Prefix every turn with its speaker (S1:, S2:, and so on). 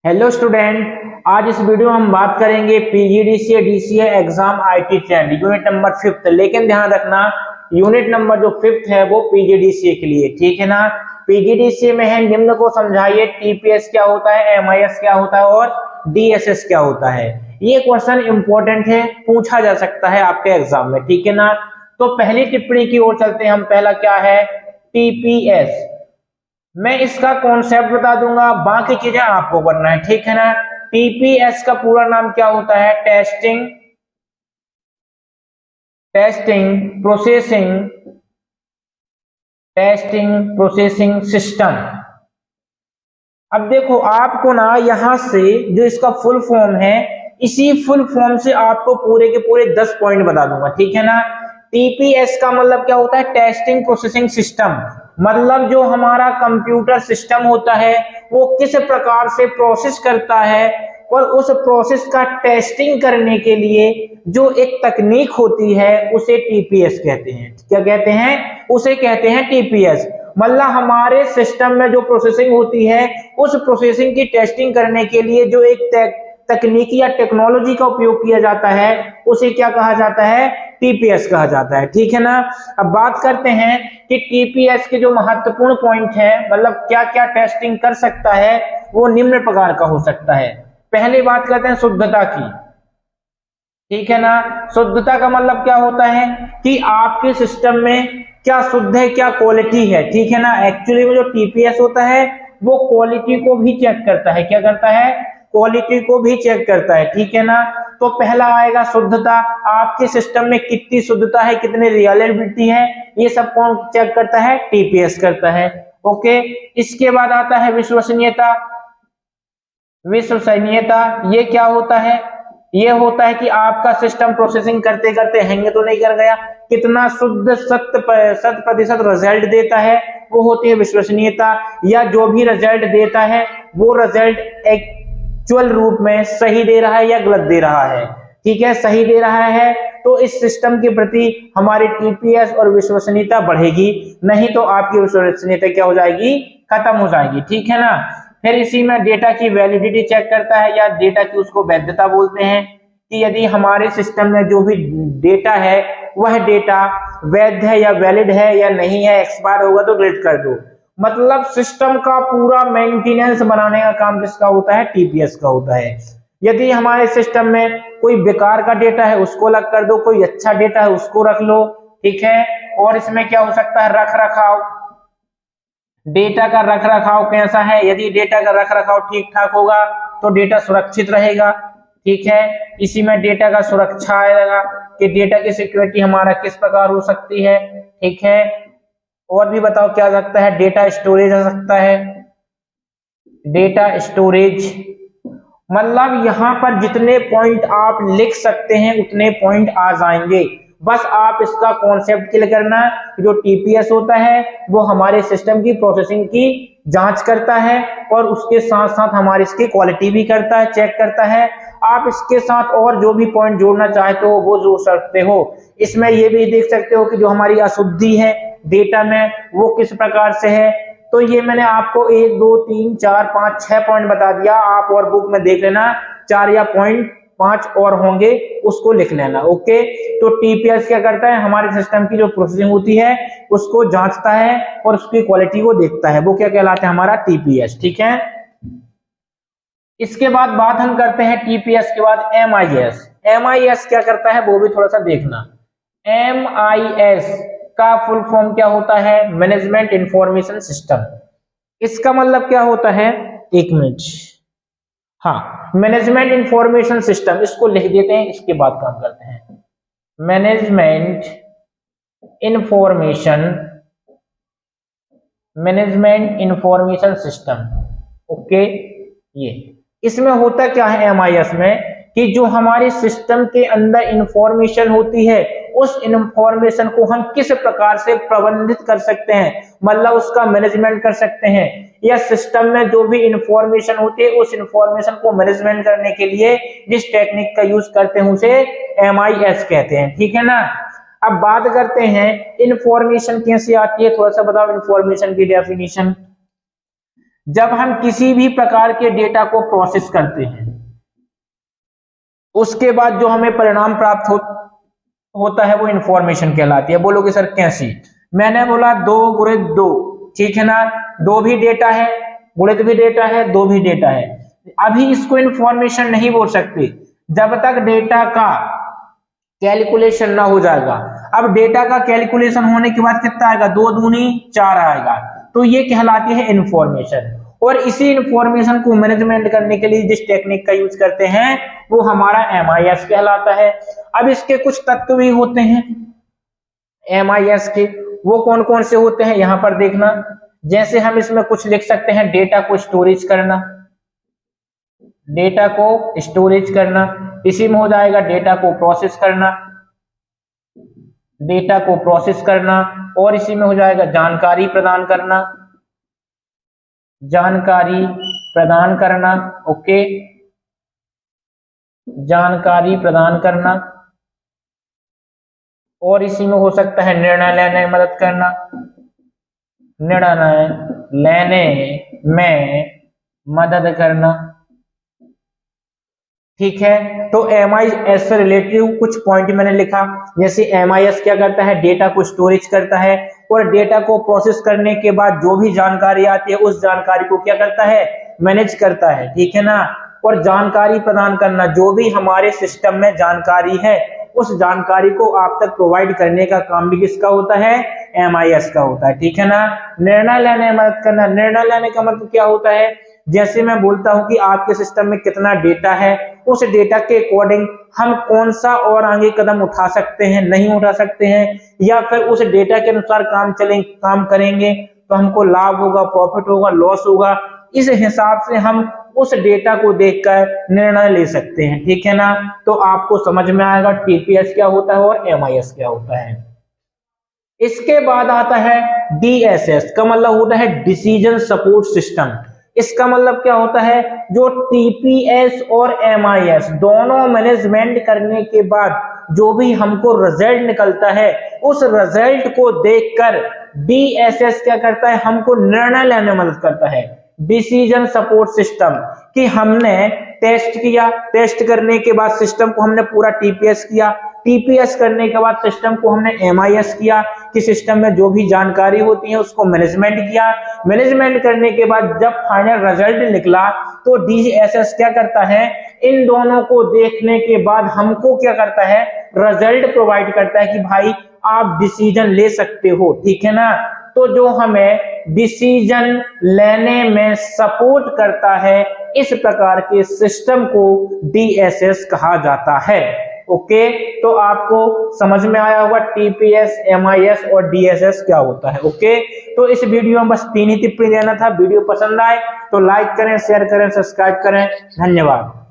S1: Hello student, आज इस video में हम बात करेंगे PGDCA DCA exam IT trend unit number 5। लेकिन ध्यान रखना, यूनिट नंबर जो 5 है वो पीजीडीसीए के लिए, ठीक है ना। पीजीडीसीए में है निम्न को समझाइए, टीपीएस क्या होता है, एमआईएस क्या होता है और डीएसएस क्या होता है। ये क्वेश्चन इंपॉर्टेंट है, पूछा जा सकता है आपके एग्जाम में, ठीक है ना। तो पहली टिप्पणी की ओर चलते हैं हम। पहला क्या है, टीपीएस। मैं इसका कॉन्सेप्ट बता दूंगा, बाकी चीजें आपको करना है, ठीक है ना। टीपीएस का पूरा नाम क्या होता है, टेस्टिंग प्रोसेसिंग सिस्टम। अब देखो, आपको ना यहां से जो इसका फुल फॉर्म है, इसी फुल फॉर्म से आपको पूरे के पूरे 10 पॉइंट बता दूंगा, ठीक है ना। टीपीएस का मतलब क्या होता है, टेस्टिंग प्रोसेसिंग सिस्टम। मतलब जो हमारा कंप्यूटर सिस्टम होता है वो किस प्रकार से प्रोसेस करता है, और उस प्रोसेस का टेस्टिंग करने के लिए जो एक तकनीक होती है उसे टीपीएस कहते हैं। क्या कहते हैं, उसे कहते हैं टीपीएस। मतलब हमारे सिस्टम में जो प्रोसेसिंग होती है, उस प्रोसेसिंग की टेस्टिंग करने के लिए जो एक तकनीकी या टेक्नोलॉजी का उपयोग किया जाता है उसे क्या कहा जाता है, टीपीएस कहा जाता है, ठीक है ना। अब बात करते हैं कि टीपीएस के जो महत्वपूर्ण पॉइंट है, मतलब क्या क्या टेस्टिंग कर सकता है, वो निम्न प्रकार का हो सकता है। पहले बात करते हैं शुद्धता की, ठीक है ना। शुद्धता का मतलब क्या होता है कि आपके सिस्टम में क्या शुद्ध है, क्या क्वालिटी है, ठीक है ना। एक्चुअली में जो टीपीएस होता है वो क्वालिटी को भी चेक करता है। क्या करता है, क्वालिटी को भी चेक करता है, ठीक है ना। तो पहला आएगा शुद्धता। आपके सिस्टम में कितनी शुद्धता है, कितनी रिलायबिलिटी है, ये सब कौन चेक करता है, टीपीएस करता है। ओके, इसके बाद आता है विश्वसनीयता। विश्वसनीयता ये क्या होता है, ये होता है कि आपका सिस्टम प्रोसेसिंग करते करते हैंग तो नहीं कर गया, कितना शुद्ध 100% रिजल्ट देता है, वो होती है विश्वसनीयता। या जो भी रिजल्ट देता है वो रिजल्ट एक्चुअल रूप में सही दे रहा है या गलत दे रहा है, ठीक है। सही दे रहा है तो इस सिस्टम के प्रति हमारी टीपीएस और विश्वसनीयता बढ़ेगी, नहीं तो आपकी विश्वसनीयता क्या हो जाएगी, खत्म हो जाएगी, ठीक है ना। फिर इसी में डेटा की वैलिडिटी चेक करता है, या डेटा की उसको वैधता बोलते हैं, कि यदि हमारे सिस्टम में जो भी डेटा है वह डेटा वैध है या वैलिड है या नहीं है, एक्सपायर होगा तो डिलीट कर दो। मतलब सिस्टम का पूरा मेंटेनेंस बनाने का काम किसका होता है, टीपीएस का होता है। यदि हमारे सिस्टम में कोई बेकार का डेटा है उसको अलग कर दो, कोई अच्छा डेटा है उसको रख लो, ठीक है। और इसमें क्या हो सकता है, रख रखाव। डेटा का रख रखाव कैसा है, यदि डेटा का रख रखाव ठीक ठाक होगा तो डेटा सुरक्षित रहेगा, ठीक है। इसी में डेटा का सुरक्षा आएगा कि डेटा की सिक्योरिटी हमारा किस प्रकार हो सकती है, ठीक है। और भी बताओ क्या आ सकता है, डेटा स्टोरेज आ सकता है। डेटा स्टोरेज मतलब यहां पर जितने पॉइंट आप लिख सकते हैं उतने पॉइंट आ जाएंगे। बस आप इसका कॉन्सेप्ट क्लियर करना, जो टीपीएस होता है वो हमारे सिस्टम की प्रोसेसिंग की जांच करता है, और उसके साथ साथ हमारी इसकी क्वालिटी भी करता है, चेक करता है। आप इसके साथ और जो भी पॉइंट जोड़ना चाहते हो वो जोड़ सकते हो। इसमें ये भी देख सकते हो कि जो हमारी अशुद्धि है डेटा में वो किस प्रकार से है। तो ये मैंने आपको 1 2 3 4 5 6 पॉइंट बता दिया, आप और बुक में देख लेना 4 या पॉइंट 5 और होंगे, उसको लिख लेना। ओके, तो टीपीएस क्या करता है, हमारे सिस्टम की जो प्रोसेसिंग होती है उसको जांचता है और उसकी क्वालिटी को देखता है, वो क्या कहलाता है, हमारा टीपीएस, ठीक है। इसके बाद बात हम करते हैं टीपीएस के बाद एमआईएस। एमआईएस क्या करता है वो भी थोड़ा सा देखना। एमआईएस का फुल फॉर्म क्या होता है, मैनेजमेंट इंफॉर्मेशन सिस्टम। इसका मतलब क्या होता है, एक मिनट, हाँ, मैनेजमेंट इंफॉर्मेशन सिस्टम, इसको लिख देते हैं, इसके बाद काम करते हैं। Management information system. ओके, ये इसमें होता क्या है एमआईएस में, कि जो हमारे सिस्टम के अंदर इंफॉर्मेशन होती है उस इंफॉर्मेशन को हम किस प्रकार से प्रबंधित कर सकते हैं, मतलब उसका मैनेजमेंट कर सकते हैं, या सिस्टम में जो भी इंफॉर्मेशन होती है उस इंफॉर्मेशन को मैनेजमेंट करने के लिए जिस टेक्निक का यूज करते हैं उसे एमआईएस कहते हैं, ठीक है ना। अब बात करते हैं इंफॉर्मेशन कैसे आती है, थोड़ा सा बताओ इंफॉर्मेशन की डेफिनेशन। जब हम किसी भी प्रकार के डेटा को प्रोसेस करते हैं, उसके बाद जो हमें परिणाम प्राप्त होता है वो इंफॉर्मेशन कहलाती है। बोलोगे सर कैसी? मैंने बोला 2 गुणित 2, ठीक है ना, 2 भी डेटा है, गुणित भी डेटा है, 2 भी डेटा है। अभी इसको इंफॉर्मेशन नहीं बोल सकते जब तक डेटा का कैलकुलेशन ना हो जाएगा। अब डेटा का कैलकुलेशन होने के बाद कितना आएगा? 2 दूनी 4 आएगा, तो ये कहलाती है इंफॉर्मेशन। और इसी इंफॉर्मेशन को मैनेजमेंट करने के लिए जिस टेक्निक का यूज करते हैं वो हमारा MIS कहलाता है। अब इसके कुछ तत्व भी होते हैं MIS के, वो कौन कौन से होते हैं यहां पर देखना। जैसे हम इसमें कुछ लिख सकते हैं, डेटा को स्टोरेज करना, डेटा को स्टोरेज करना, इसी में हो जाएगा डेटा को प्रोसेस करना, डेटा को प्रोसेस करना, और इसी में हो जाएगा जानकारी प्रदान करना, जानकारी प्रदान करना, ओके, जानकारी प्रदान करना, और इसी में हो सकता है निर्णय लेने में मदद करना, निर्णय लेने में मदद करना, ठीक है। तो MIS से रिलेटेड कुछ पॉइंट मैंने लिखा। जैसे MIS क्या करता है? डेटा को स्टोरेज करता है, और डेटा को प्रोसेस करने के बाद जो भी जानकारी आती है उस जानकारी को क्या करता है? मैनेज करता है, ठीक है ना। और जानकारी प्रदान करना, जो भी हमारे सिस्टम में जानकारी है उस जानकारी को आप तक प्रोवाइड करने का काम भी किसका होता है? MIS का होता है, ठीक है ना। निर्णय लेने में मदद करना, निर्णय लेने का मतलब क्या होता है? जैसे मैं बोलता हूं कि आपके सिस्टम में कितना डेटा है, उस डेटा के अकॉर्डिंग हम कौन सा और आगे कदम उठा सकते हैं, नहीं उठा सकते हैं, या फिर उस डेटा के अनुसार काम करेंगे तो हमको लाभ होगा, प्रॉफिट होगा, लॉस होगा। इस हिसाब से हम उस डेटा को देखकर निर्णय ले सकते हैं, ठीक है ना। तो आपको समझ में आएगा TPS क्या होता है और MIS क्या होता है। इसके बाद आता है DSS का मतलब होता है डिसीजन सपोर्ट सिस्टम। इसका मतलब क्या होता है? जो TPS और MIS दोनों मैनेजमेंट करने के बाद जो भी हमको रिजल्ट निकलता है उस रिजल्ट को देखकर DSS क्या करता है? हमको निर्णय लेने में मदद करता है। डिसीजन सपोर्ट सिस्टम कि हमने टेस्ट किया, टेस्ट करने के बाद सिस्टम को हमने पूरा TPS किया, TPS करने के बाद सिस्टम को हमने MIS किया कि सिस्टम में जो भी जानकारी होती है उसको मैनेजमेंट किया। मैनेजमेंट करने के बाद जब फाइनल रिजल्ट निकला तो DSS क्या करता है? इन दोनों को देखने के बाद हमको क्या करता है? रिजल्ट प्रोवाइड करता है कि भाई आप डिसीजन ले सकते हो, ठीक है ना। तो जो हमें डिसीजन लेने में सपोर्ट करता है इस प्रकार के सिस्टम को DSS कहा जाता है, ओके। तो आपको समझ में आया होगा TPS, MIS और DSS क्या होता है, ओके। तो इस वीडियो में बस 3 ही टिप्पणी देना था। वीडियो पसंद आए तो लाइक करें, शेयर करें, सब्सक्राइब करें। धन्यवाद।